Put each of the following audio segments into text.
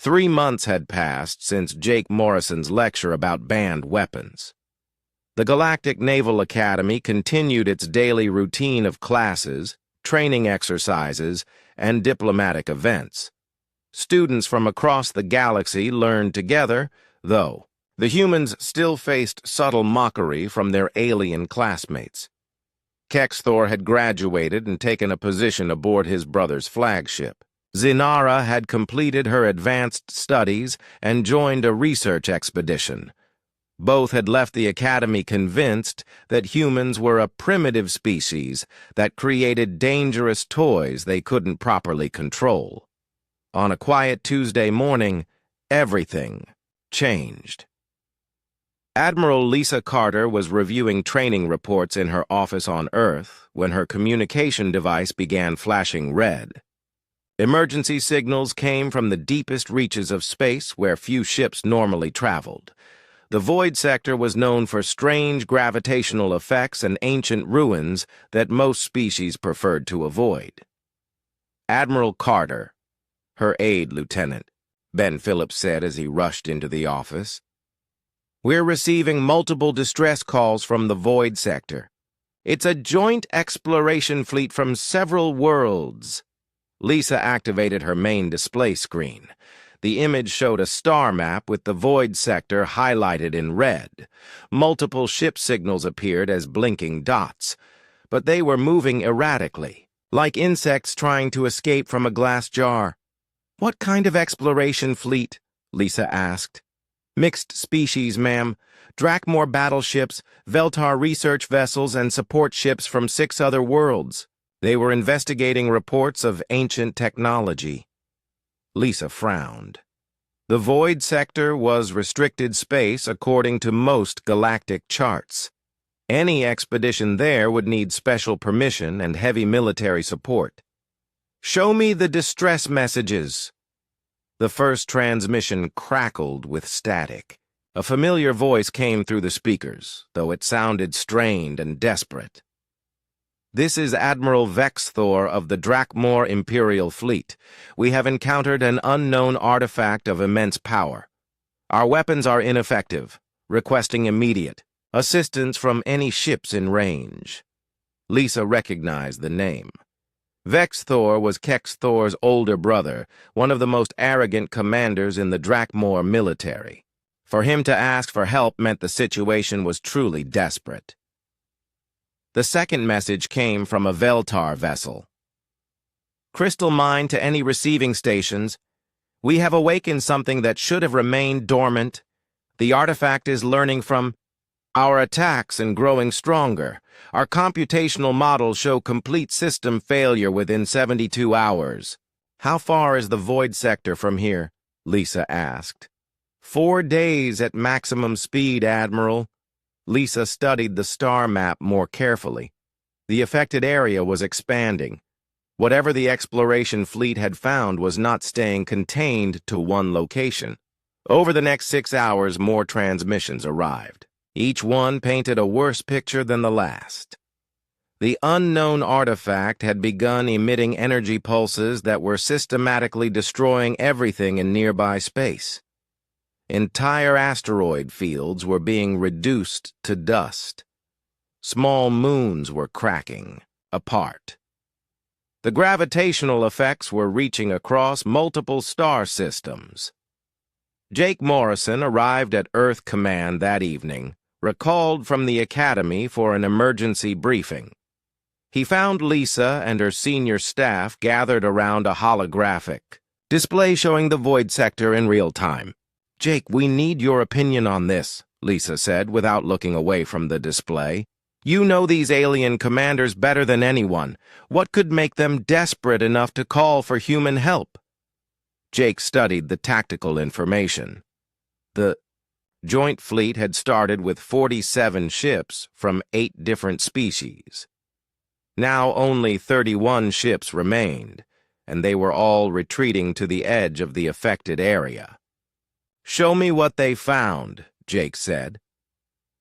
3 months had passed since Jake Morrison's lecture about banned weapons. The Galactic Naval Academy continued its daily routine of classes, training exercises, and diplomatic events. Students from across the galaxy learned together, though the humans still faced subtle mockery from their alien classmates. Kexthor had graduated and taken a position aboard his brother's flagship. Zinara had completed her advanced studies and joined a research expedition. Both had left the academy convinced that humans were a primitive species that created dangerous toys they couldn't properly control. On a quiet Tuesday morning, everything changed. Admiral Lisa Carter was reviewing training reports in her office on Earth when her communication device began flashing red. Emergency signals came from the deepest reaches of space where few ships normally traveled. The void sector was known for strange gravitational effects and ancient ruins that most species preferred to avoid. Admiral Carter, her aide lieutenant, Ben Phillips said as he rushed into the office. "We're receiving multiple distress calls from the void sector. It's a joint exploration fleet from several worlds." Lisa activated her main display screen. The image showed a star map with the void sector highlighted in red. Multiple ship signals appeared as blinking dots, but they were moving erratically, like insects trying to escape from a glass jar. "What kind of exploration fleet?" Lisa asked. "Mixed species, ma'am. Drakmor battleships, Veltar research vessels, and support ships from 6 other worlds. They were investigating reports of ancient technology." Lisa frowned. The void sector was restricted space according to most galactic charts. Any expedition there would need special permission and heavy military support. "Show me the distress messages." The first transmission crackled with static. A familiar voice came through the speakers, though it sounded strained and desperate. "This is Admiral Vexthor of the Drakmor Imperial Fleet. We have encountered an unknown artifact of immense power. Our weapons are ineffective, requesting immediate assistance from any ships in range." Lisa recognized the name. Vexthor was Kexthor's older brother, one of the most arrogant commanders in the Drakmor military. For him to ask for help meant the situation was truly desperate. The second message came from a Veltar vessel. "Crystal mine to any receiving stations. We have awakened something that should have remained dormant. The artifact is learning from our attacks and growing stronger. Our computational models show complete system failure within 72 hours. "How far is the void sector from here?" Lisa asked. 4 days at maximum speed, Admiral." Lisa studied the star map more carefully. The affected area was expanding. Whatever the exploration fleet had found was not staying contained to one location. Over the next 6 hours, more transmissions arrived. Each one painted a worse picture than the last. The unknown artifact had begun emitting energy pulses that were systematically destroying everything in nearby space. Entire asteroid fields were being reduced to dust. Small moons were cracking apart. The gravitational effects were reaching across multiple star systems. Jake Morrison arrived at Earth Command that evening, recalled from the Academy for an emergency briefing. He found Lisa and her senior staff gathered around a holographic display showing the void sector in real time. "Jake, we need your opinion on this," Lisa said without looking away from the display. "You know these alien commanders better than anyone. What could make them desperate enough to call for human help?" Jake studied the tactical information. The joint fleet had started with 47 ships from 8 different species. Now only 31 ships remained, and they were all retreating to the edge of the affected area. "Show me what they found," Jake said.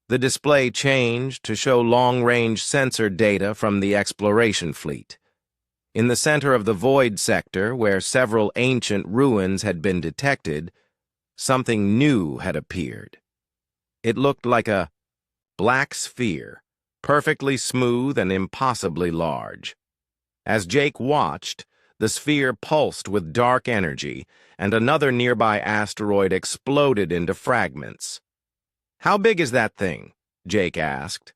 The display changed to show long-range sensor data from the exploration fleet. In the center of the void sector, where several ancient ruins had been detected, something new had appeared. It looked like a black sphere, perfectly smooth and impossibly large. As Jake watched, the sphere pulsed with dark energy, and another nearby asteroid exploded into fragments. "How big is that thing?" Jake asked.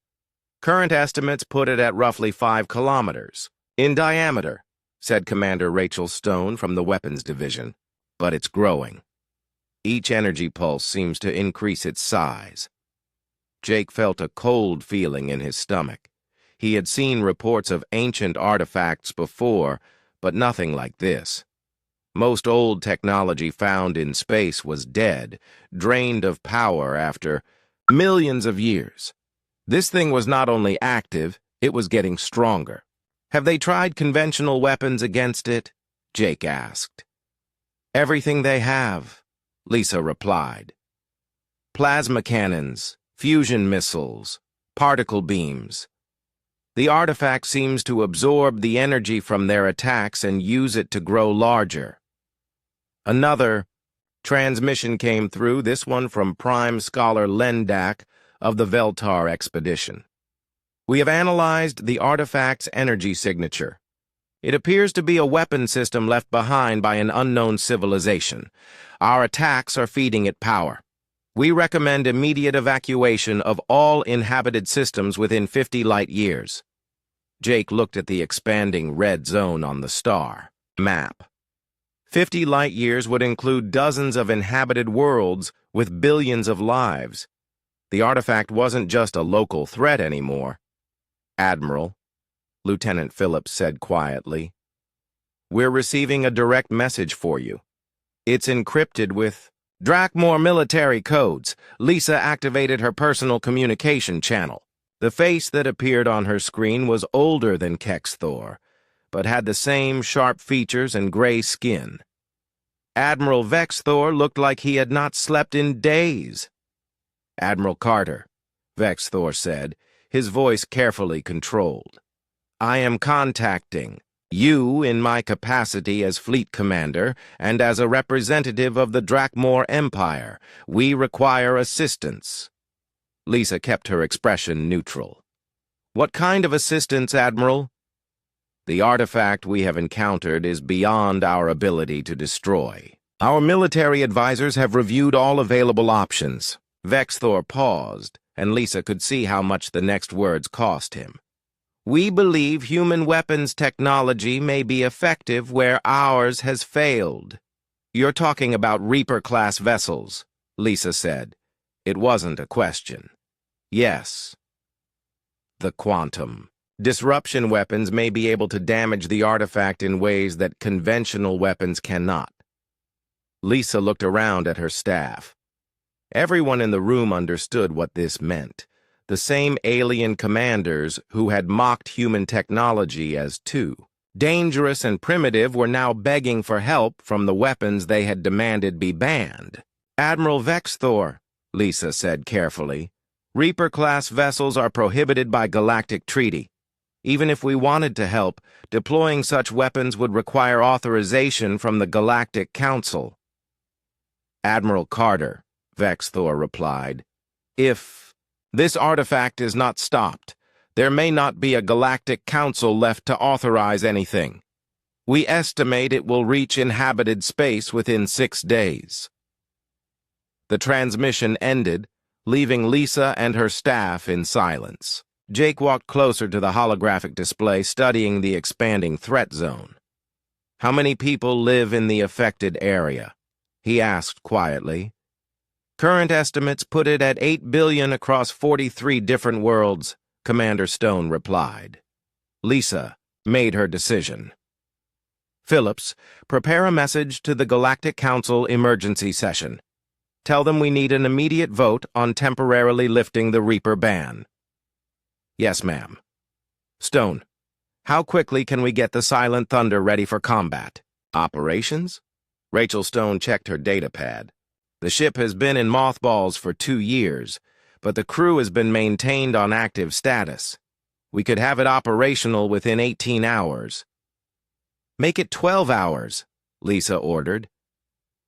"Current estimates put it at roughly 5 kilometers. In diameter," said Commander Rachel Stone from the Weapons Division. "But it's growing. Each energy pulse seems to increase its size." Jake felt a cold feeling in his stomach. He had seen reports of ancient artifacts before, but nothing like this. Most old technology found in space was dead, drained of power after millions of years. This thing was not only active, it was getting stronger. "Have they tried conventional weapons against it?" Jake asked. "Everything they have," Lisa replied. "Plasma cannons, fusion missiles, particle beams. The artifact seems to absorb the energy from their attacks and use it to grow larger." Another transmission came through, this one from Prime Scholar Lendak of the Veltar expedition. "We have analyzed the artifact's energy signature. It appears to be a weapon system left behind by an unknown civilization. Our attacks are feeding it power. We recommend immediate evacuation of all inhabited systems within 50 light years." Jake looked at the expanding red zone on the star map. 50 light years would include dozens of inhabited worlds with billions of lives. The artifact wasn't just a local threat anymore. "Admiral," Lieutenant Phillips said quietly, "we're receiving a direct message for you. It's encrypted with Drakmore military codes." Lisa activated her personal communication channel. The face that appeared on her screen was older than Kexthor, but had the same sharp features and gray skin. Admiral Vexthor looked like he had not slept in days. "Admiral Carter," Vexthor said, his voice carefully controlled. "I am contacting you in my capacity as fleet commander and as a representative of the Drakmore Empire. We require assistance." Lisa kept her expression neutral. "What kind of assistance, Admiral?" "The artifact we have encountered is beyond our ability to destroy. Our military advisors have reviewed all available options." Vexthor paused, and Lisa could see how much the next words cost him. "We believe human weapons technology may be effective where ours has failed." "You're talking about Reaper-class vessels," Lisa said. It wasn't a question. "Yes." "The quantum. Disruption weapons may be able to damage the artifact in ways that conventional weapons cannot." Lisa looked around at her staff. Everyone in the room understood what this meant. The same alien commanders who had mocked human technology as too dangerous and primitive were now begging for help from the weapons they had demanded be banned. "Admiral Vexthor," Lisa said carefully, "Reaper-class vessels are prohibited by Galactic Treaty. Even if we wanted to help, deploying such weapons would require authorization from the Galactic Council." "Admiral Carter," Vexthor replied, "if this artifact is not stopped, there may not be a Galactic Council left to authorize anything. We estimate it will reach inhabited space within 6 days." The transmission ended, leaving Lisa and her staff in silence. Jake walked closer to the holographic display, studying the expanding threat zone. "How many people live in the affected area?" he asked quietly. "Current estimates put it at 8 billion across 43 different worlds," Commander Stone replied. Lisa made her decision. "Phillips, prepare a message to the Galactic Council emergency session. Tell them we need an immediate vote on temporarily lifting the Reaper ban." "Yes, ma'am." "Stone, how quickly can we get the Silent Thunder ready for combat?" "Operations?" Rachel Stone checked her data pad. "The ship has been in mothballs for 2 years, but the crew has been maintained on active status. We could have it operational within 18 hours. Make it 12 hours, Lisa ordered.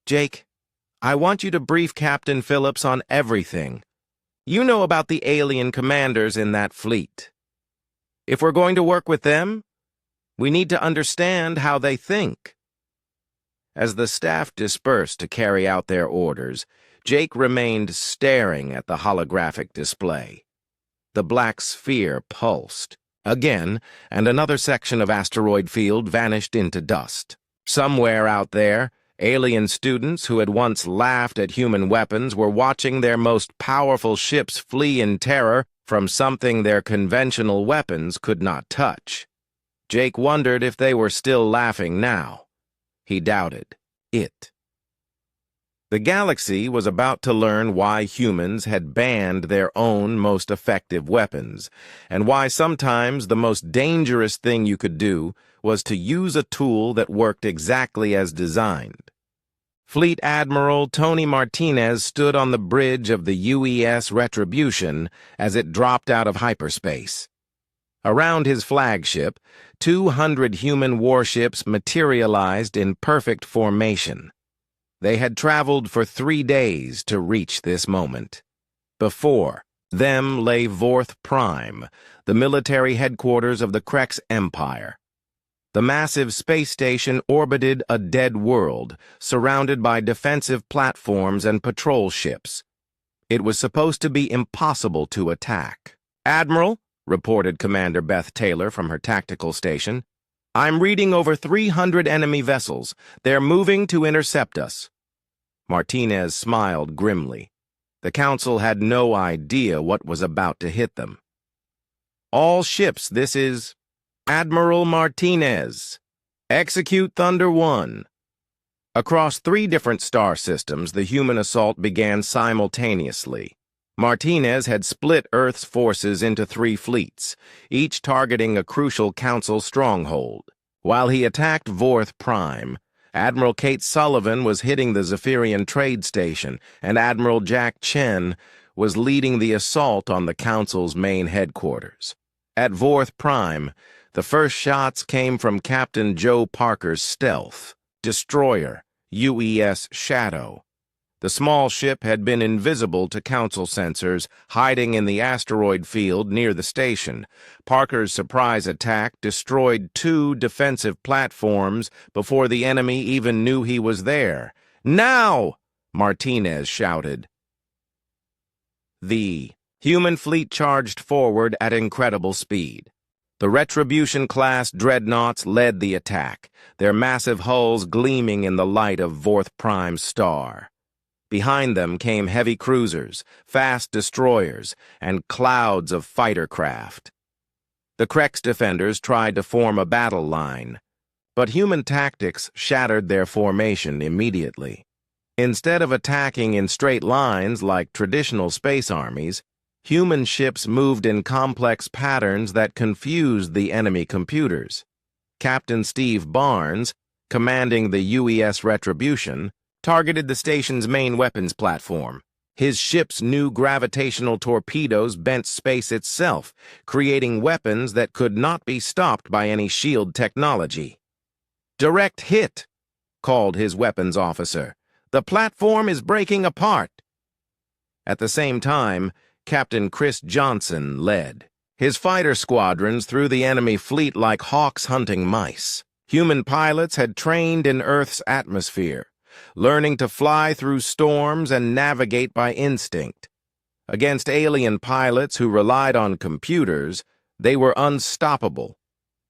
Jake, I want you to brief Captain Phillips on everything. You know about the alien commanders in that fleet. If we're going to work with them, we need to understand how they think. As the staff dispersed to carry out their orders, Jake remained staring at the holographic display. The black sphere pulsed again, and another section of asteroid field vanished into dust. Somewhere out there, alien students who had once laughed at human weapons were watching their most powerful ships flee in terror from something their conventional weapons could not touch. Jake wondered if they were still laughing now. He doubted it. The galaxy was about to learn why humans had banned their own most effective weapons, and why sometimes the most dangerous thing you could do was to use a tool that worked exactly as designed. Fleet Admiral Tony Martinez stood on the bridge of the UES Retribution as it dropped out of hyperspace. Around his flagship, 200 human warships materialized in perfect formation. They had traveled for 3 days to reach this moment. Before them lay Vorth Prime, the military headquarters of the Krex Empire. The massive space station orbited a dead world, surrounded by defensive platforms and patrol ships. It was supposed to be impossible to attack. "Admiral," reported Commander Beth Taylor from her tactical station, "I'm reading over 300 enemy vessels. They're moving to intercept us." Martinez smiled grimly. The Council had no idea what was about to hit them. "All ships, this is Admiral Martinez. Execute Thunder 1. Across 3 different star systems, the human assault began simultaneously. Martinez had split Earth's forces into 3 fleets, each targeting a crucial Council stronghold. While he attacked Vorth Prime, Admiral Kate Sullivan was hitting the Zephyrian trade station, and Admiral Jack Chen was leading the assault on the Council's main headquarters. At Vorth Prime, the first shots came from Captain Joe Parker's stealth destroyer, UES Shadow. The small ship had been invisible to Council sensors, hiding in the asteroid field near the station. Parker's surprise attack destroyed 2 defensive platforms before the enemy even knew he was there. "Now!" Martinez shouted. The human fleet charged forward at incredible speed. The Retribution-class dreadnoughts led the attack, their massive hulls gleaming in the light of Vorth Prime's star. Behind them came heavy cruisers, fast destroyers, and clouds of fighter craft. The Krex defenders tried to form a battle line, but human tactics shattered their formation immediately. Instead of attacking in straight lines like traditional space armies, human ships moved in complex patterns that confused the enemy computers. Captain Steve Barnes, commanding the UES Retribution, targeted the station's main weapons platform. His ship's new gravitational torpedoes bent space itself, creating weapons that could not be stopped by any shield technology. "Direct hit," called his weapons officer. "The platform is breaking apart." At the same time, Captain Chris Johnson led. His fighter squadrons threw the enemy fleet like hawks hunting mice. Human pilots had trained in Earth's atmosphere, learning to fly through storms and navigate by instinct. Against alien pilots who relied on computers, they were unstoppable.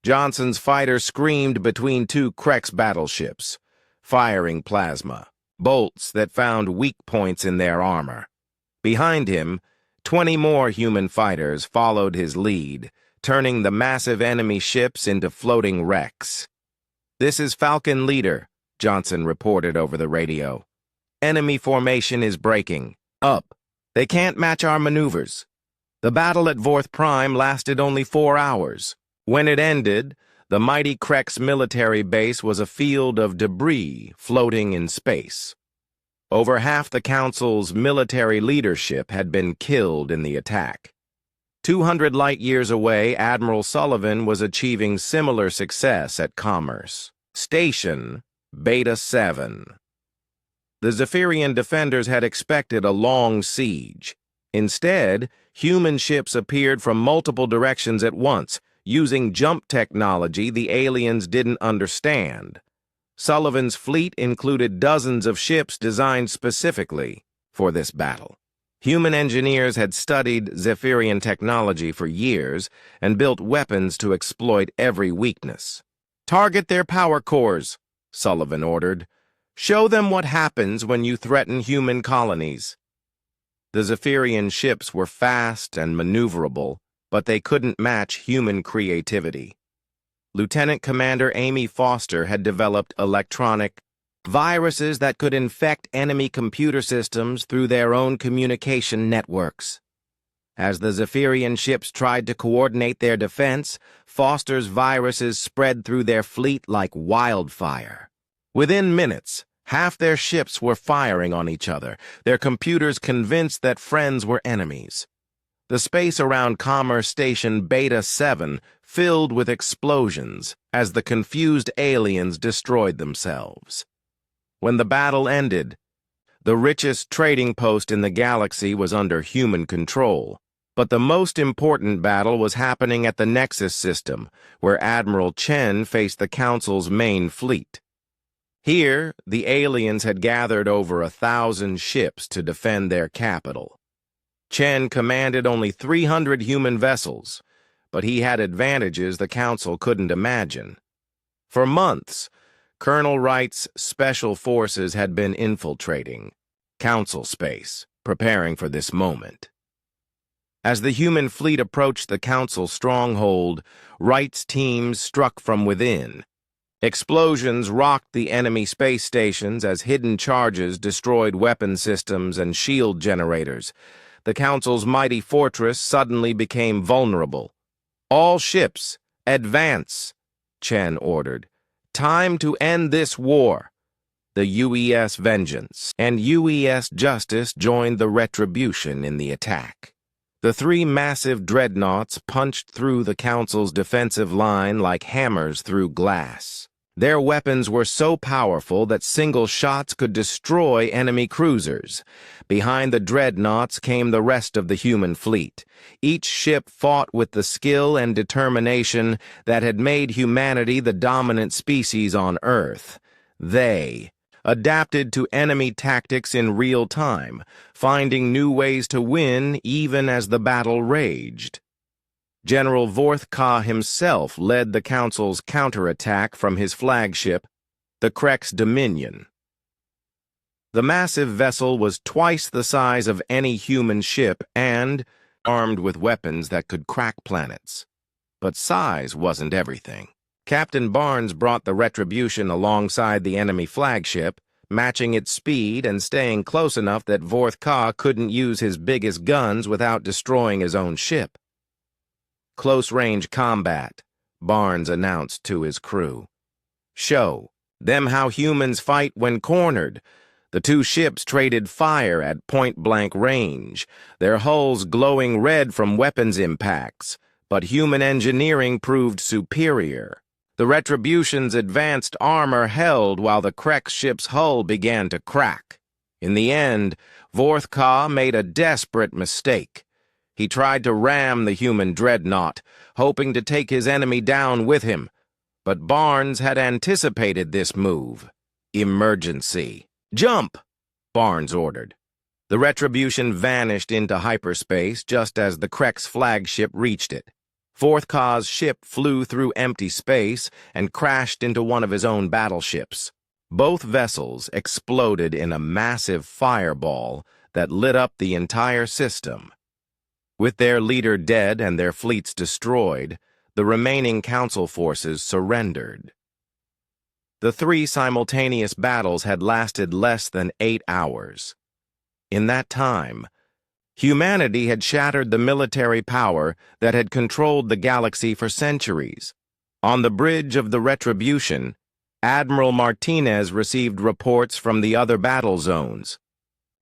Johnson's fighter screamed between 2 Krex battleships, firing plasma, bolts that found weak points in their armor. Behind him, 20 more human fighters followed his lead, turning the massive enemy ships into floating wrecks. "This is Falcon Leader," Johnson reported over the radio. "Enemy formation is breaking up. They can't match our maneuvers." The battle at Vorth Prime lasted only 4 hours. When it ended, the mighty Krex military base was a field of debris floating in space. Over half the Council's military leadership had been killed in the attack. 200 light-years away, Admiral Sullivan was achieving similar success at Commerce. Station Beta 7. The Zephyrian defenders had expected a long siege. Instead, human ships appeared from multiple directions at once, using jump technology the aliens didn't understand. Sullivan's fleet included dozens of ships designed specifically for this battle. Human engineers had studied Zephyrian technology for years and built weapons to exploit every weakness. "Target their power cores," Sullivan ordered. "Show them what happens when you threaten human colonies." The Zephyrian ships were fast and maneuverable, but they couldn't match human creativity. Lieutenant Commander Amy Foster had developed electronic viruses that could infect enemy computer systems through their own communication networks. As the Zephyrian ships tried to coordinate their defense, Foster's viruses spread through their fleet like wildfire. Within minutes, half their ships were firing on each other, their computers convinced that friends were enemies. The space around Commerce Station Beta 7 filled with explosions as the confused aliens destroyed themselves. When the battle ended, the richest trading post in the galaxy was under human control. But the most important battle was happening at the Nexus system, where Admiral Chen faced the Council's main fleet. Here, the aliens had gathered over 1,000 ships to defend their capital. Chen commanded only 300 human vessels, but he had advantages the Council couldn't imagine. For months, Colonel Wright's special forces had been infiltrating Council space, preparing for this moment. As the human fleet approached the Council stronghold, Wright's teams struck from within. Explosions rocked the enemy space stations as hidden charges destroyed weapon systems and shield generators. The Council's mighty fortress suddenly became vulnerable. "All ships, advance," Chen ordered. "Time to end this war." The UES Vengeance and UES Justice joined the Retribution in the attack. The three massive dreadnoughts punched through the Council's defensive line like hammers through glass. Their weapons were so powerful that single shots could destroy enemy cruisers. Behind the dreadnoughts came the rest of the human fleet. Each ship fought with the skill and determination that had made humanity the dominant species on Earth. They adapted to enemy tactics in real time, finding new ways to win even as the battle raged. General Vorth-Ka himself led the Council's counterattack from his flagship, the Krex Dominion. The massive vessel was twice the size of any human ship and armed with weapons that could crack planets. But size wasn't everything. Captain Barnes brought the Retribution alongside the enemy flagship, matching its speed and staying close enough that Vorth-Ka couldn't use his biggest guns without destroying his own ship. "Close-range combat," Barnes announced to his crew. "Show them how humans fight when cornered." The two ships traded fire at point-blank range, their hulls glowing red from weapons impacts, but human engineering proved superior. The Retribution's advanced armor held while the Krex ship's hull began to crack. In the end, Vorth-Ka made a desperate mistake. He tried to ram the human dreadnought, hoping to take his enemy down with him. But Barnes had anticipated this move. Emergency. "Jump!" Barnes ordered. The Retribution vanished into hyperspace just as the Krex flagship reached it. Vorth-Ka's ship flew through empty space and crashed into one of his own battleships. Both vessels exploded in a massive fireball that lit up the entire system. With their leader dead and their fleets destroyed, the remaining Council forces surrendered. The three simultaneous battles had lasted less than 8 hours. In that time, humanity had shattered the military power that had controlled the galaxy for centuries. On the bridge of the Retribution, Admiral Martinez received reports from the other battle zones.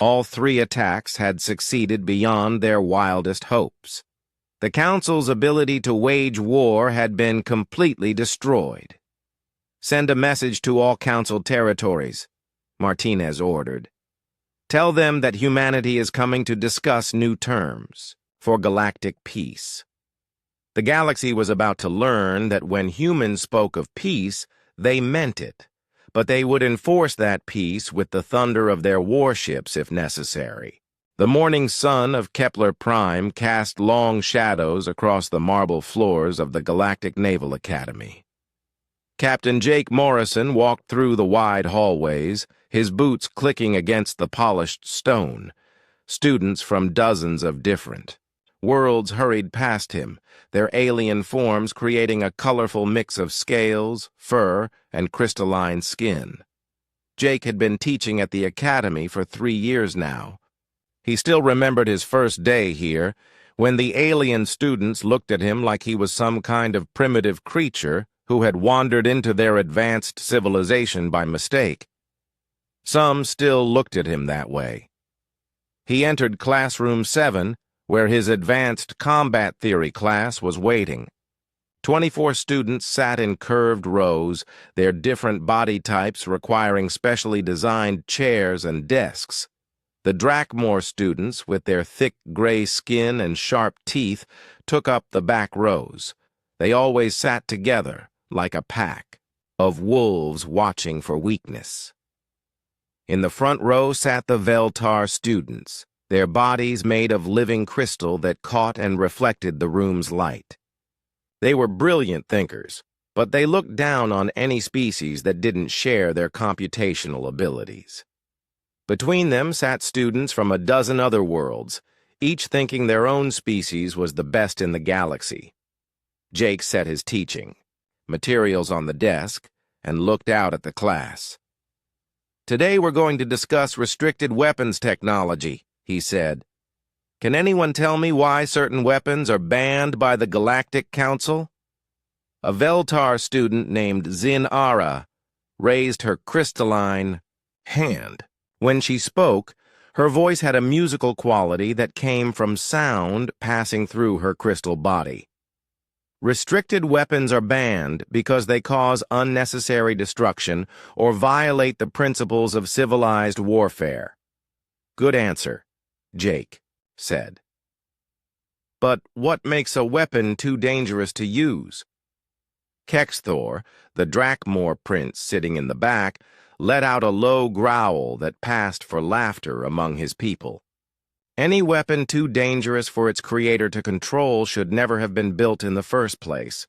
All three attacks had succeeded beyond their wildest hopes. The Council's ability to wage war had been completely destroyed. Send a message to all Council territories, Martinez ordered. Tell them that humanity is coming to discuss new terms for galactic peace. The galaxy was about to learn that when humans spoke of peace, they meant it, but they would enforce that peace with the thunder of their warships if necessary. The morning sun of Kepler Prime cast long shadows across the marble floors of the Galactic Naval Academy. Captain Jake Morrison walked through the wide hallways, his boots clicking against the polished stone. Students from dozens of different worlds hurried past him, their alien forms creating a colorful mix of scales, fur, and crystalline skin. Jake had been teaching at the academy for 3 years now. He still remembered his first day here, when the alien students looked at him like he was some kind of primitive creature who had wandered into their advanced civilization by mistake. Some still looked at him that way. He entered Classroom 7, where his advanced combat theory class was waiting. 24 students sat in curved rows, their different body types requiring specially designed chairs and desks. The Drakmore students, with their thick gray skin and sharp teeth, took up the back rows. They always sat together, like a pack of wolves watching for weakness. In the front row sat the Veltar students, their bodies made of living crystal that caught and reflected the room's light. They were brilliant thinkers, but they looked down on any species that didn't share their computational abilities. Between them sat students from a dozen other worlds, each thinking their own species was the best in the galaxy. Jake set his teaching, materials on the desk, and looked out at the class. Today we're going to discuss restricted weapons technology, he said. Can anyone tell me why certain weapons are banned by the Galactic Council? A Veltar student named Zin-Ara raised her crystalline hand. When she spoke, her voice had a musical quality that came from sound passing through her crystal body. Restricted weapons are banned because they cause unnecessary destruction or violate the principles of civilized warfare. Good answer, Jake said. But what makes a weapon too dangerous to use? Kexthor, the Drakmore prince sitting in the back, let out a low growl that passed for laughter among his people. Any weapon too dangerous for its creator to control should never have been built in the first place.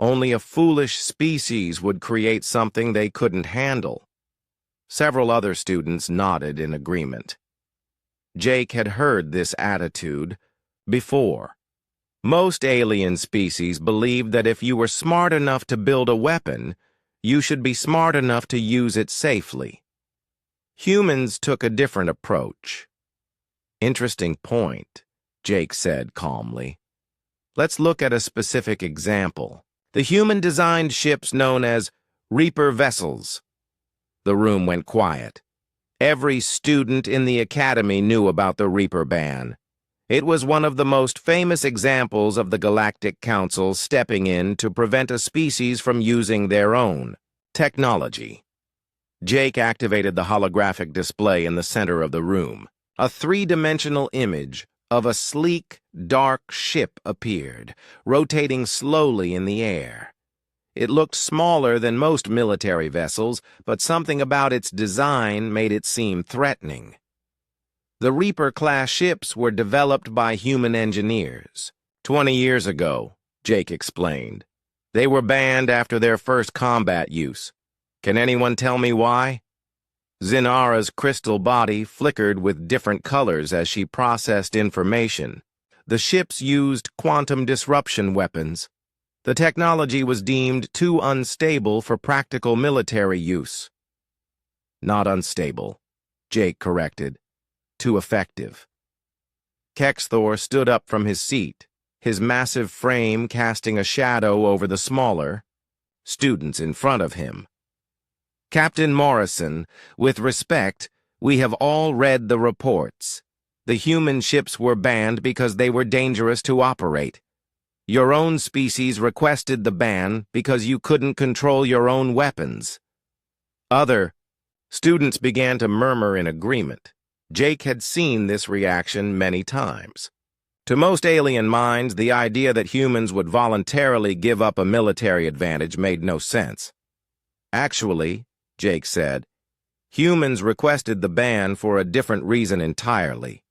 Only a foolish species would create something they couldn't handle. Several other students nodded in agreement. Jake had heard this attitude before. Most alien species believed that if you were smart enough to build a weapon, you should be smart enough to use it safely. Humans took a different approach. Interesting point, Jake said calmly. Let's look at a specific example. The human-designed ships known as Reaper vessels. The room went quiet. Every student in the academy knew about the Reaper ban. It was one of the most famous examples of the Galactic Council stepping in to prevent a species from using their own technology. Jake activated the holographic display in the center of the room. A three-dimensional image of a sleek, dark ship appeared, rotating slowly in the air. It looked smaller than most military vessels, but something about its design made it seem threatening. The Reaper-class ships were developed by human engineers. 20 years ago, Jake explained. They were banned after their first combat use. Can anyone tell me why? Zin-Ara's crystal body flickered with different colors as she processed information. The ships used quantum disruption weapons. The technology was deemed too unstable for practical military use. Not unstable, Jake corrected. Too effective. Kexthor stood up from his seat, his massive frame casting a shadow over the smaller students in front of him. Captain Morrison, with respect, we have all read the reports. The human ships were banned because they were dangerous to operate. Your own species requested the ban because you couldn't control your own weapons. Other students began to murmur in agreement. Jake had seen this reaction many times. To most alien minds, the idea that humans would voluntarily give up a military advantage made no sense. Actually, Jake said, humans requested the ban for a different reason entirely.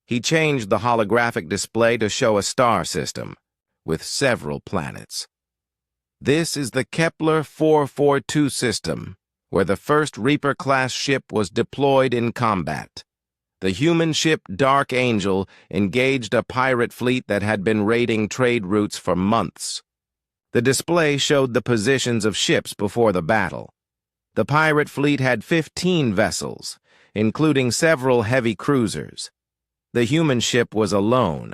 He changed the holographic display to show a star system with several planets. This is the Kepler 442 system, where the first Reaper-class ship was deployed in combat. The human ship Dark Angel engaged a pirate fleet that had been raiding trade routes for months. The display showed the positions of ships before the battle. The pirate fleet had 15 vessels, including several heavy cruisers. The human ship was alone.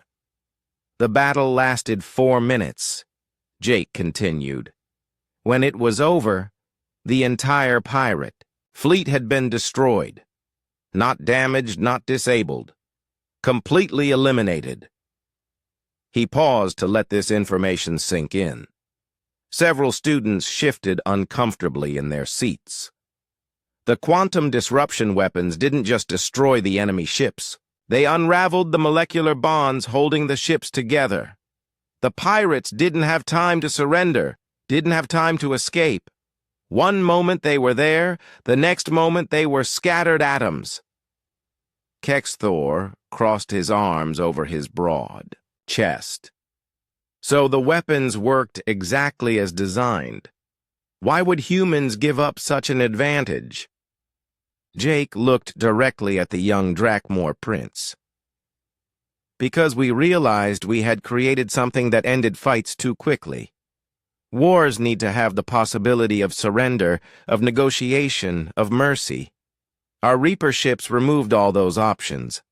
The battle lasted 4 minutes, Jake continued. When it was over, the entire pirate fleet had been destroyed. Not damaged, not disabled. Completely eliminated. He paused to let this information sink in. Several students shifted uncomfortably in their seats. The quantum disruption weapons didn't just destroy the enemy ships. They unraveled the molecular bonds holding the ships together. The pirates didn't have time to surrender, didn't have time to escape. One moment they were there, the next moment they were scattered atoms. Kexthor crossed his arms over his broad chest. So the weapons worked exactly as designed. Why would humans give up such an advantage? Jake looked directly at the young Drakmor prince. Because we realized we had created something that ended fights too quickly. Wars need to have the possibility of surrender, of negotiation, of mercy. Our Reaper ships removed all those options.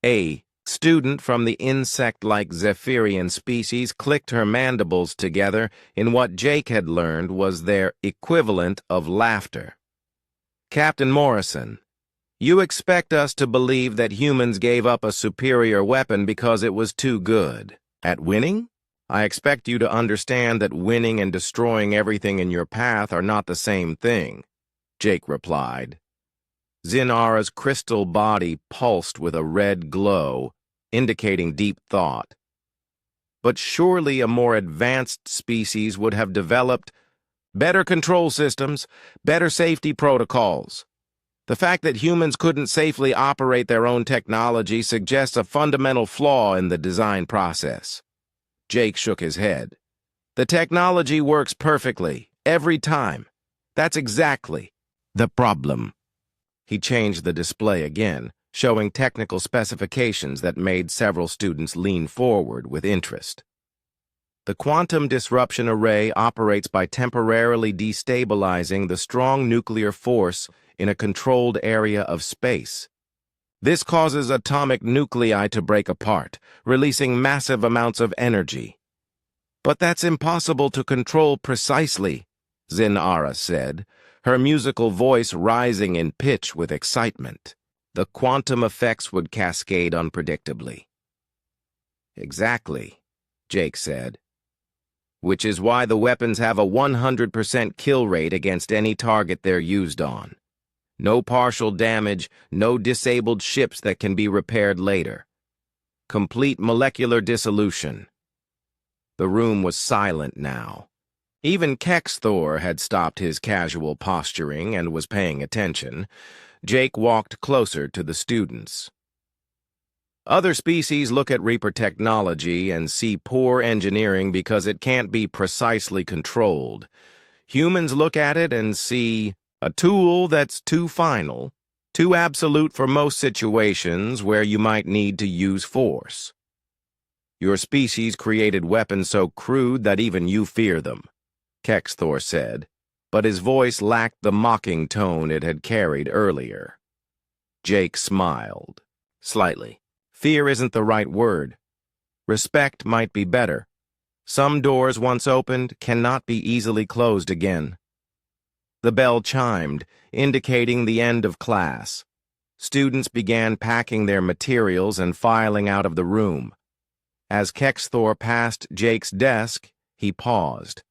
A student from the insect-like Zephyrian species clicked her mandibles together in what Jake had learned was their equivalent of laughter. Captain Morrison, you expect us to believe that humans gave up a superior weapon because it was too good at winning? I expect you to understand that winning and destroying everything in your path are not the same thing, Jake replied. Zinara's crystal body pulsed with a red glow, indicating deep thought. But surely a more advanced species would have developed better control systems, better safety protocols. The fact that humans couldn't safely operate their own technology suggests a fundamental flaw in the design process. Jake shook his head. The technology works perfectly, every time. That's exactly the problem. He changed the display again, showing technical specifications that made several students lean forward with interest. The quantum disruption array operates by temporarily destabilizing the strong nuclear force in a controlled area of space. This causes atomic nuclei to break apart, releasing massive amounts of energy. But that's impossible to control precisely, Zinara said, her musical voice rising in pitch with excitement. The quantum effects would cascade unpredictably. Exactly, Jake said. Which is why the weapons have a 100% kill rate against any target they're used on. No partial damage, no disabled ships that can be repaired later. Complete molecular dissolution. The room was silent now. Even Kexthor had stopped his casual posturing and was paying attention. Jake walked closer to the students. Other species look at Reaper technology and see poor engineering because it can't be precisely controlled. Humans look at it and see a tool that's too final, too absolute for most situations where you might need to use force. Your species created weapons so crude that even you fear them, Kexthor said, but his voice lacked the mocking tone it had carried earlier. Jake smiled, slightly. Fear isn't the right word. Respect might be better. Some doors once opened cannot be easily closed again. The bell chimed, indicating the end of class. Students began packing their materials and filing out of the room. As Kexthor passed Jake's desk, he paused.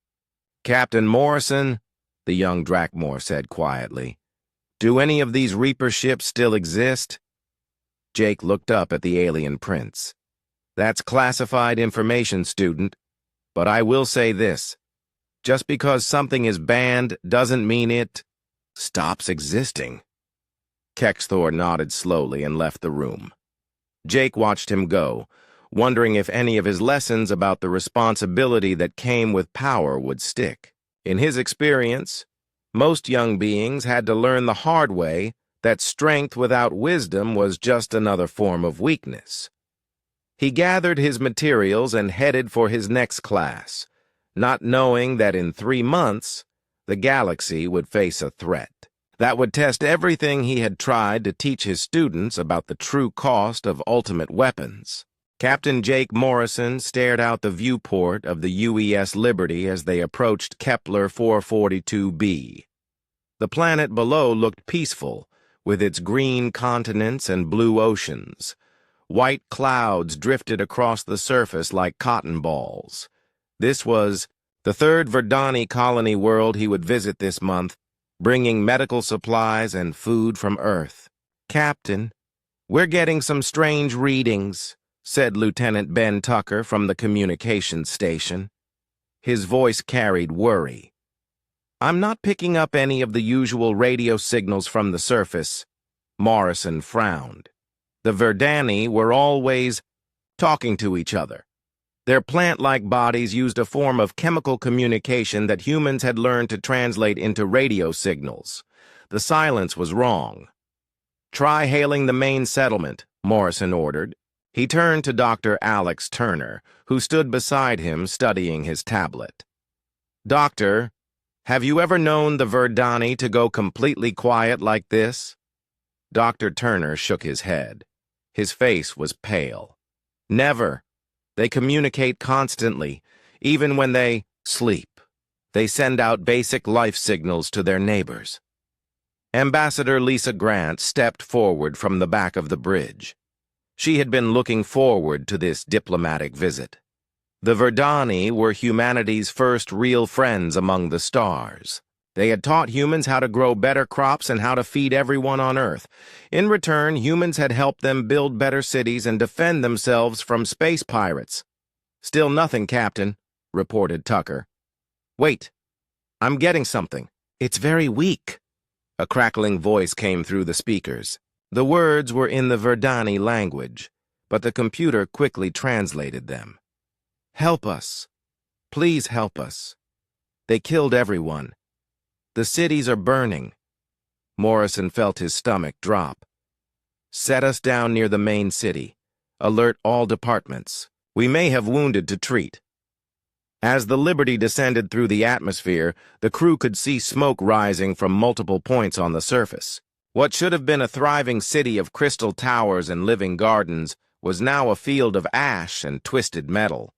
"Captain Morrison," the young Drakmor said quietly, "do any of these Reaper ships still exist?" Jake looked up at the alien prince. "That's classified information, student. But I will say this. Just because something is banned doesn't mean it stops existing." Kexthor nodded slowly and left the room. Jake watched him go, wondering if any of his lessons about the responsibility that came with power would stick. In his experience, most young beings had to learn the hard way that strength without wisdom was just another form of weakness. He gathered his materials and headed for his next class, not knowing that in 3 months, the galaxy would face a threat that would test everything he had tried to teach his students about the true cost of ultimate weapons. Captain Jake Morrison stared out the viewport of the UES Liberty as they approached Kepler 442b. The planet below looked peaceful, with its green continents and blue oceans. White clouds drifted across the surface like cotton balls. This was the third Verdani colony world he would visit this month, bringing medical supplies and food from Earth. "Captain, we're getting some strange readings," said Lieutenant Ben Tucker from the communications station. His voice carried worry. "I'm not picking up any of the usual radio signals from the surface." Morrison frowned. "The Verdani were always talking to each other. Their plant-like bodies used a form of chemical communication that humans had learned to translate into radio signals. The silence was wrong." "Try hailing the main settlement," Morrison ordered. He turned to Dr. Alex Turner, who stood beside him studying his tablet. "Doctor, have you ever known the Verdani to go completely quiet like this?" Dr. Turner shook his head. His face was pale. "Never. They communicate constantly, even when they sleep. They send out basic life signals to their neighbors." Ambassador Lisa Grant stepped forward from the back of the bridge. She had been looking forward to this diplomatic visit. The Verdani were humanity's first real friends among the stars. They had taught humans how to grow better crops and how to feed everyone on Earth. In return, humans had helped them build better cities and defend themselves from space pirates. "Still nothing, Captain," reported Tucker. "Wait, I'm getting something. It's very weak." A crackling voice came through the speakers. The words were in the Verdani language, but the computer quickly translated them. "Help us. Please help us. They killed everyone. The cities are burning." Morrison felt his stomach drop. "Set us down near the main city. Alert all departments. We may have wounded to treat." As the Liberty descended through the atmosphere, the crew could see smoke rising from multiple points on the surface. What should have been a thriving city of crystal towers and living gardens was now a field of ash and twisted metal.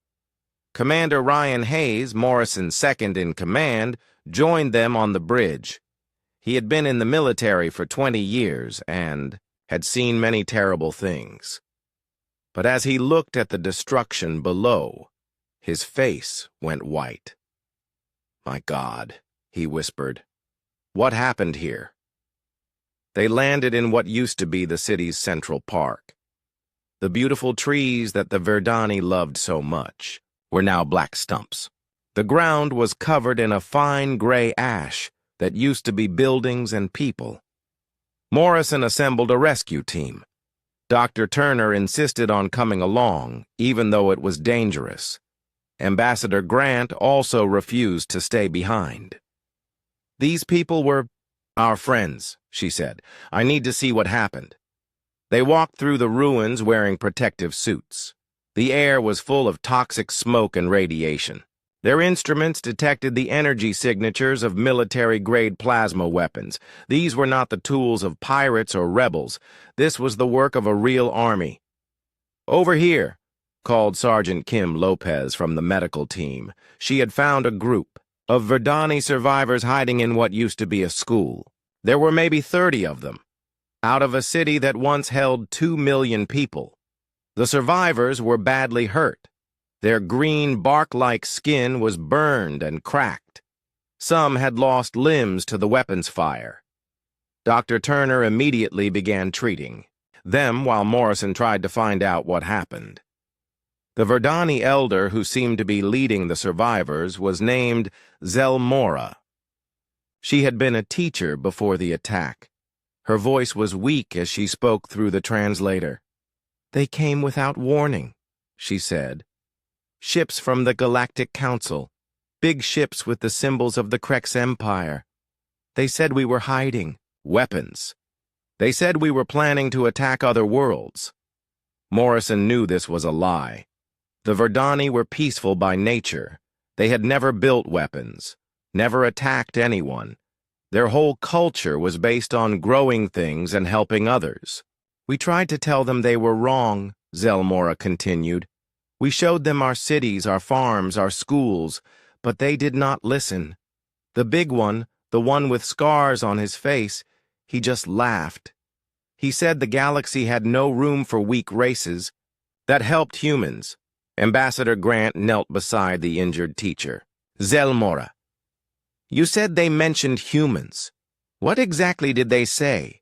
Commander Ryan Hayes, Morrison's second in command, joined them on the bridge. He had been in the military for 20 years and had seen many terrible things. But as he looked at the destruction below, his face went white. "My God," he whispered. "What happened here?" They landed in what used to be the city's central park. The beautiful trees that the Verdani loved so much were now black stumps. The ground was covered in a fine gray ash that used to be buildings and people. Morrison assembled a rescue team. Dr. Turner insisted on coming along, even though it was dangerous. Ambassador Grant also refused to stay behind. "These people were our friends," she said. "I need to see what happened." They walked through the ruins wearing protective suits. The air was full of toxic smoke and radiation. Their instruments detected the energy signatures of military-grade plasma weapons. These were not the tools of pirates or rebels. This was the work of a real army. "Over here," called Sergeant Kim Lopez from the medical team. She had found a group of Verdani survivors hiding in what used to be a school. There were maybe 30 of them, out of a city that once held 2 million people. The survivors were badly hurt, Their green bark-like skin was burned and cracked. Some had lost limbs to the weapons fire. Dr. Turner immediately began treating them while Morrison tried to find out what happened. The Verdani elder who seemed to be leading the survivors was named Zelmora. She had been a teacher before the attack. Her voice was weak as she spoke through the translator. "They came without warning," she said. "Ships from the Galactic Council. Big ships with the symbols of the Krex Empire. They said we were hiding weapons. They said we were planning to attack other worlds." Morrison knew this was a lie. The Verdani were peaceful by nature. They had never built weapons, never attacked anyone. Their whole culture was based on growing things and helping others. "We tried to tell them they were wrong," Zelmora continued. "We showed them our cities, our farms, our schools, but they did not listen. The big one, the one with scars on his face, he just laughed. He said the galaxy had no room for weak races. That helped humans." Ambassador Grant knelt beside the injured teacher. "Zelmora, you said they mentioned humans. What exactly did they say?"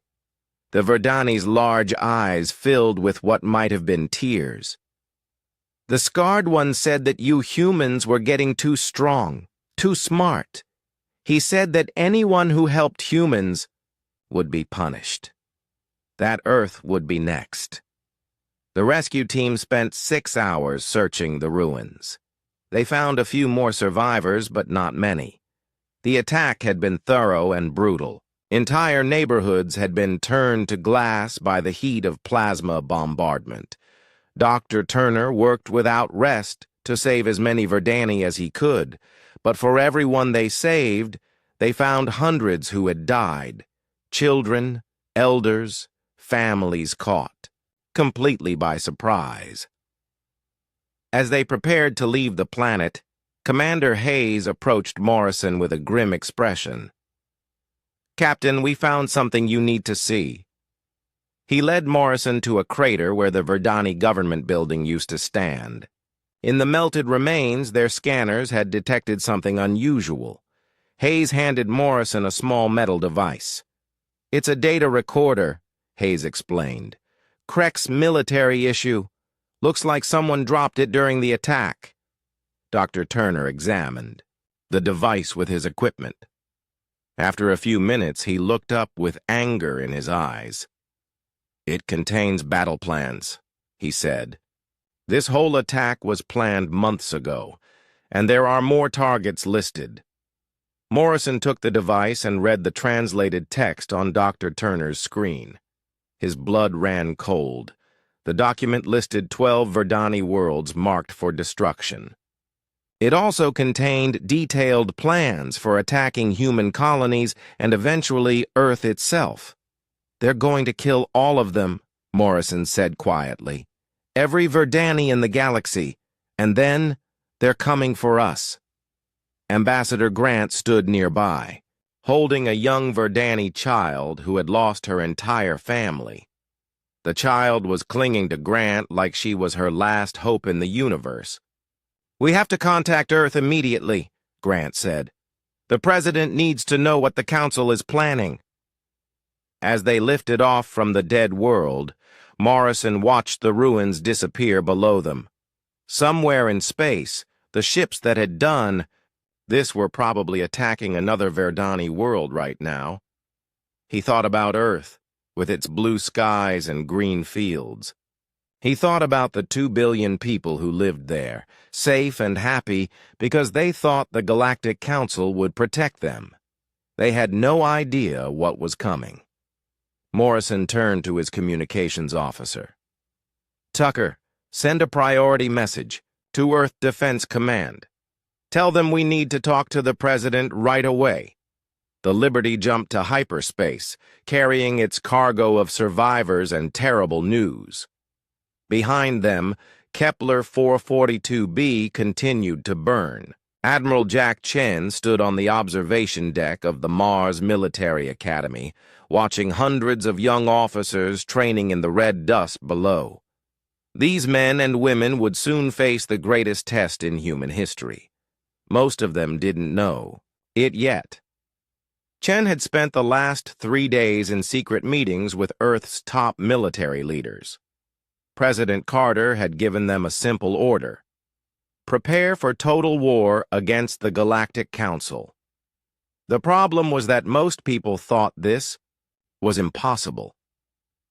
The Verdani's large eyes filled with what might have been tears. "The scarred one said that you humans were getting too strong, too smart. He said that anyone who helped humans would be punished. That Earth would be next." The rescue team spent 6 hours searching the ruins. They found a few more survivors, but not many. The attack had been thorough and brutal. Entire neighborhoods had been turned to glass by the heat of plasma bombardment. Dr. Turner worked without rest to save as many Verdani as he could, but for everyone they saved, they found hundreds who had died. Children, elders, families caught, completely by surprise. As they prepared to leave the planet, Commander Hayes approached Morrison with a grim expression. "Captain, we found something you need to see." He led Morrison to a crater where the Verdani government building used to stand. In the melted remains, their scanners had detected something unusual. Hayes handed Morrison a small metal device. "It's a data recorder," Hayes explained. "Krex military issue. Looks like someone dropped it during the attack." Dr. Turner examined the device with his equipment. After a few minutes, he looked up with anger in his eyes. "It contains battle plans," he said. "This whole attack was planned months ago, and there are more targets listed." Morrison took the device and read the translated text on Dr. Turner's screen. His blood ran cold. The document listed 12 Verdani worlds marked for destruction. It also contained detailed plans for attacking human colonies and eventually Earth itself. "They're going to kill all of them," Morrison said quietly. "Every Verdani in the galaxy, and then they're coming for us." Ambassador Grant stood nearby, holding a young Verdani child who had lost her entire family. The child was clinging to Grant like she was her last hope in the universe. "We have to contact Earth immediately," Grant said. "The President needs to know what the Council is planning." As they lifted off from the dead world, Morrison watched the ruins disappear below them. Somewhere in space, the ships that had done this were probably attacking another Verdani world right now. He thought about Earth, with its blue skies and green fields. He thought about the 2 billion people who lived there, safe and happy because they thought the Galactic Council would protect them. They had no idea what was coming. Morrison turned to his communications officer. "Tucker, send a priority message to Earth Defense Command. Tell them we need to talk to the President right away." The Liberty jumped to hyperspace, carrying its cargo of survivors and terrible news. Behind them, Kepler 442b continued to burn. Admiral Jack Chen stood on the observation deck of the Mars Military Academy, watching hundreds of young officers training in the red dust below. These men and women would soon face the greatest test in human history. Most of them didn't know it yet. Chen had spent the last 3 days in secret meetings with Earth's top military leaders. President Carter had given them a simple order: prepare for total war against the Galactic Council. The problem was that most people thought this was impossible.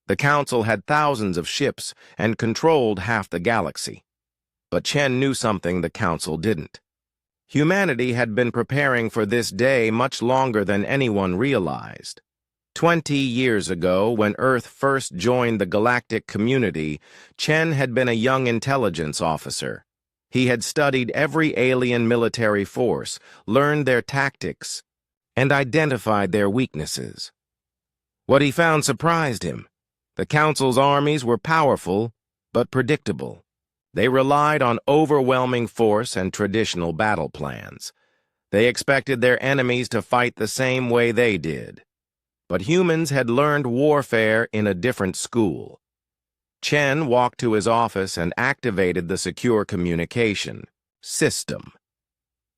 The Council had thousands of ships and controlled half the galaxy. But Chen knew something the Council didn't. Humanity had been preparing for this day much longer than anyone realized. 20 years ago, when Earth first joined the galactic community, Chen had been a young intelligence officer. He had studied every alien military force, learned their tactics, and identified their weaknesses. What he found surprised him. The Council's armies were powerful, but predictable. They relied on overwhelming force and traditional battle plans. They expected their enemies to fight the same way they did. But humans had learned warfare in a different school. Chen walked to his office and activated the secure communication system.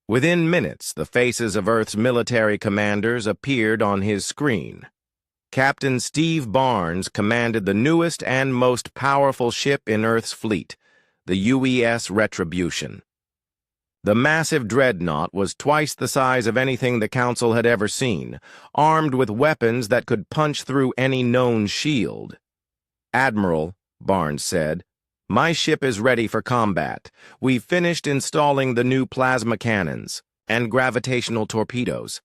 Within minutes, the faces of Earth's military commanders appeared on his screen. Captain Steve Barnes commanded the newest and most powerful ship in Earth's fleet, the UES Retribution. The massive dreadnought was twice the size of anything the Council had ever seen, armed with weapons that could punch through any known shield. "Admiral," Barnes said, "my ship is ready for combat. We've finished installing the new plasma cannons and gravitational torpedoes.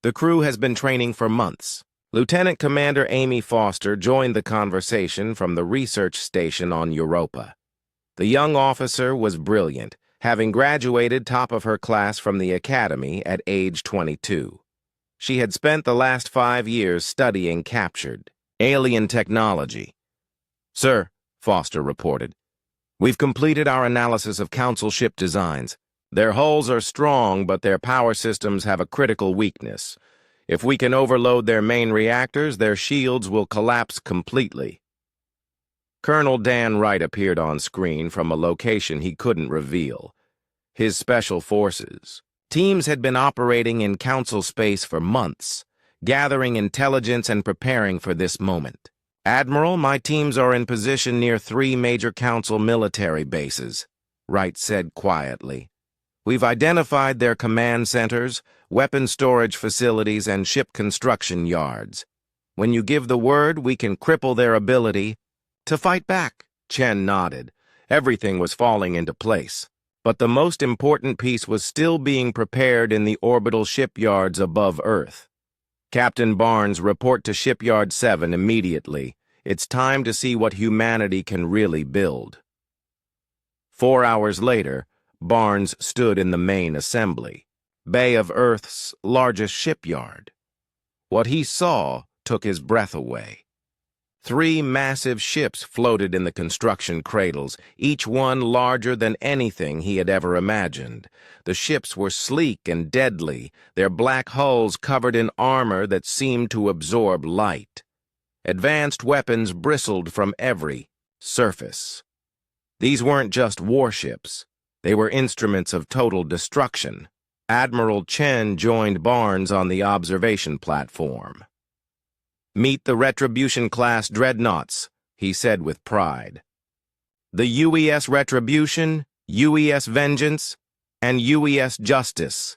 The crew has been training for months." Lieutenant Commander Amy Foster joined the conversation from the research station on Europa. The young officer was brilliant, having graduated top of her class from the academy at age 22. She had spent the last 5 years studying captured alien technology. "Sir," Foster reported, "we've completed our analysis of Council ship designs. Their hulls are strong, but their power systems have a critical weakness. If we can overload their main reactors, their shields will collapse completely." Colonel Dan Wright appeared on screen from a location he couldn't reveal. His special forces. Teams had been operating in Council space for months, gathering intelligence and preparing for this moment. "Admiral, my teams are in position near 3 major Council military bases," Wright said quietly. "We've identified their command centers, weapon storage facilities, and ship construction yards. When you give the word, we can cripple their ability to fight back." Chen nodded. Everything was falling into place. But the most important piece was still being prepared in the orbital shipyards above Earth. "Captain Barnes, report to Shipyard 7 immediately. It's time to see what humanity can really build." 4 hours later, Barnes stood in the main assembly bay of Earth's largest shipyard. What he saw took his breath away. 3 massive ships floated in the construction cradles, each one larger than anything he had ever imagined. The ships were sleek and deadly, their black hulls covered in armor that seemed to absorb light. Advanced weapons bristled from every surface. These weren't just warships. They were instruments of total destruction. Admiral Chen joined Barnes on the observation platform. "Meet the Retribution-class dreadnoughts," he said with pride. "The UES Retribution, UES Vengeance, and UES Justice.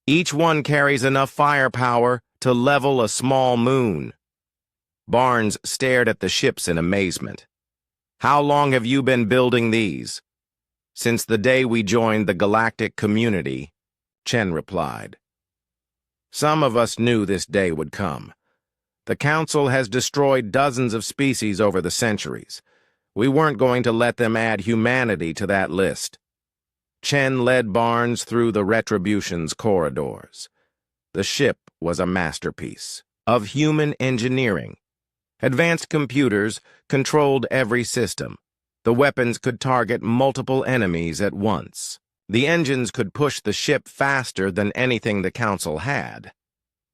Each one carries enough firepower to level a small moon." Barnes stared at the ships in amazement. "How long have you been building these?" "Since the day we joined the galactic community," Chen replied. "Some of us knew this day would come. The Council has destroyed dozens of species over the centuries. We weren't going to let them add humanity to that list." Chen led Barnes through the Retribution's corridors. The ship was a masterpiece of human engineering. Advanced computers controlled every system. The weapons could target multiple enemies at once. The engines could push the ship faster than anything the Council had.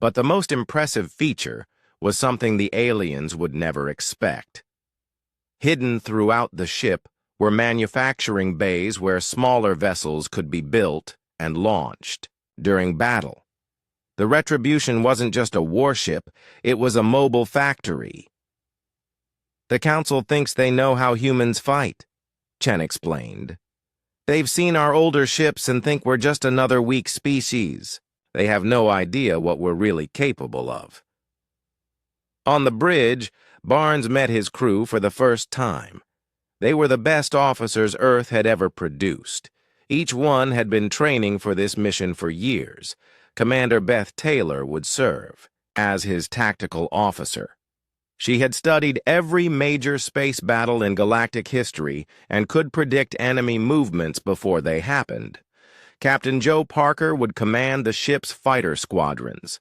But the most impressive feature was something the aliens would never expect. Hidden throughout the ship were manufacturing bays where smaller vessels could be built and launched during battle. The Retribution wasn't just a warship, it was a mobile factory. "The Council thinks they know how humans fight," Chen explained. "They've seen our older ships and think we're just another weak species. They have no idea what we're really capable of." On the bridge, Barnes met his crew for the first time. They were the best officers Earth had ever produced. Each one had been training for this mission for years. Commander Beth Taylor would serve as his tactical officer. She had studied every major space battle in galactic history and could predict enemy movements before they happened. Captain Joe Parker would command the ship's fighter squadrons.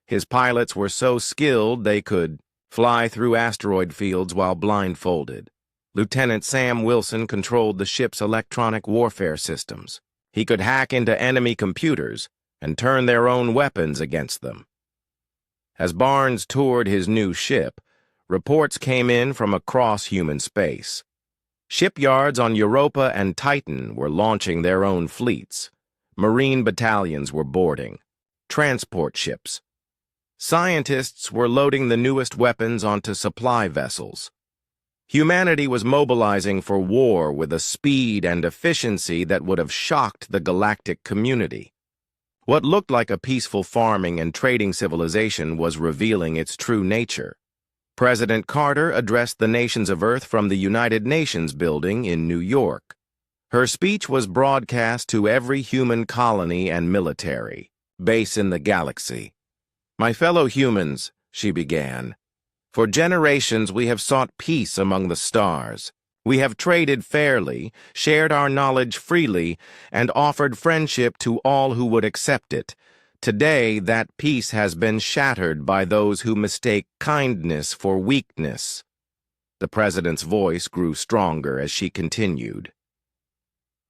His pilots were so skilled they could fly through asteroid fields while blindfolded. Lieutenant Sam Wilson controlled the ship's electronic warfare systems. He could hack into enemy computers and turn their own weapons against them. As Barnes toured his new ship, reports came in from across human space. Shipyards on Europa and Titan were launching their own fleets. Marine battalions were boarding. Transport ships. Scientists were loading the newest weapons onto supply vessels. Humanity was mobilizing for war with a speed and efficiency that would have shocked the galactic community. What looked like a peaceful farming and trading civilization was revealing its true nature. President Carter addressed the nations of Earth from the United Nations building in New York. Her speech was broadcast to every human colony and military base in the galaxy. "My fellow humans," she began, "for generations we have sought peace among the stars. We have traded fairly, shared our knowledge freely, and offered friendship to all who would accept it. Today, that peace has been shattered by those who mistake kindness for weakness." The president's voice grew stronger as she continued.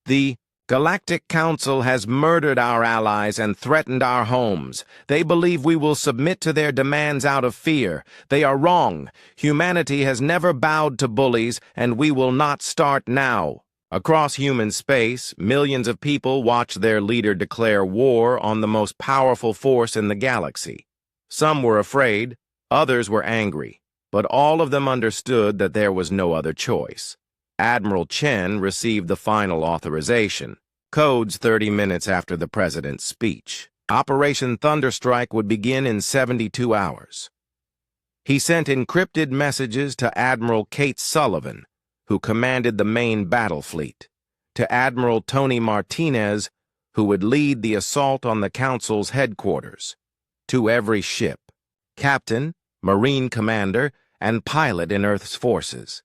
"The Galactic Council has murdered our allies and threatened our homes. They believe we will submit to their demands out of fear. They are wrong. Humanity has never bowed to bullies, and we will not start now." Across human space, millions of people watched their leader declare war on the most powerful force in the galaxy. Some were afraid, others were angry, but all of them understood that there was no other choice. Admiral Chen received the final authorization, codes 30 minutes after the president's speech. Operation Thunderstrike would begin in 72 hours. He sent encrypted messages to Admiral Kate Sullivan, who commanded the main battle fleet, to Admiral Tony Martinez, who would lead the assault on the Council's headquarters, to every ship, captain, marine commander, and pilot in Earth's forces.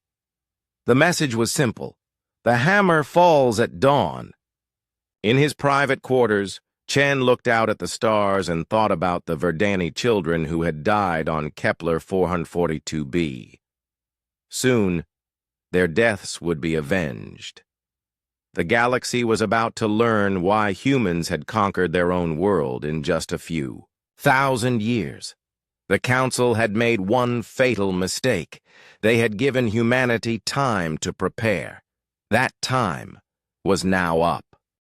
The message was simple: the hammer falls at dawn. In his private quarters, Chen looked out at the stars and thought about the Verdani children who had died on Kepler 442b. Soon, their deaths would be avenged. The galaxy was about to learn why humans had conquered their own world in just a few thousand years. The Council had made one fatal mistake. They had given humanity time to prepare. That time was now up.